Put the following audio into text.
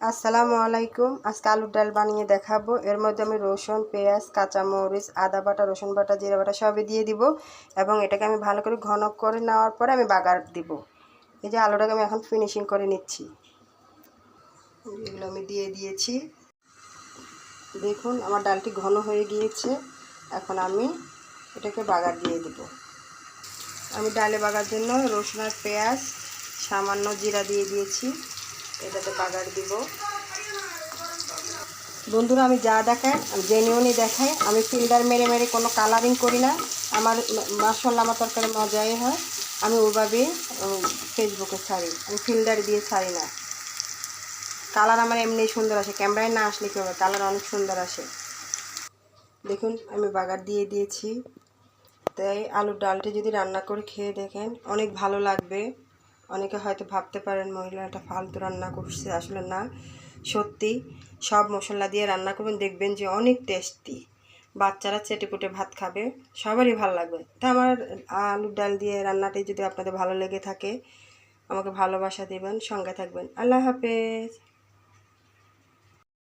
আসসালামু আলাইকুম। আজকে আলুর ডাল বানিয়ে দেখাবো। এর মধ্যে আমি রসুন, পেঁয়াজ, কাঁচামরিচ, আদা বাটা, রসুন বাটা, জিরা বাটা সবই দিয়ে দিব এবং এটাকে আমি ভালো করে ঘন করে নেওয়ার পরে আমি বাগার দিব। এই যে আলুটাকে আমি এখন ফিনিশিং করে নিচ্ছি। এগুলো আমি দিয়ে দিয়েছি। দেখুন আমার ডালটি ঘন হয়ে গিয়েছে। এখন আমি এটাকে বাগার দিয়ে দিব। আমি ডালে বাগার জন্য রসুন আর পেঁয়াজ সামান্য জিরা দিয়ে দিয়েছি। এটাতে বাগার দিব। বন্ধুরা, আমি যা দেখাই জেনুইনই দেখাই। আমি ফিল্টার মেরে মেরে কোনো কালারিং করি না। আমার মাশাআল্লাহ আমার তরকারি মজাই হয়। আমি ওইভাবেই ফেসবুকে ছাড়ি, আমি ফিল্টার দিয়ে ছাড়ি না। কালার আমার এমনি সুন্দর আসে, ক্যামেরায় না আসলে কী হবে, কালার অনেক সুন্দর আসে। দেখুন আমি বাগার দিয়ে দিয়েছি। তাই আলুর ডালটি যদি রান্না করে খেয়ে দেখেন অনেক ভালো লাগবে। অনেকে হয়তো ভাবতে পারেন মহিলাটা ফালতু রান্না করছে, আসলে না, সত্যি সব মশলা দিয়ে রান্না করবেন, দেখবেন যে অনেক টেস্টি। বাচ্চারা চেটেপুটে ভাত খাবে, সবারই ভালো লাগবে। তা আমার আলুর ডাল দিয়ে রান্নাটি যদি আপনাদের ভালো লেগে থাকে আমাকে ভালোবাসা দেবেন, সঙ্গে থাকবেন। আল্লাহ হাফেজ।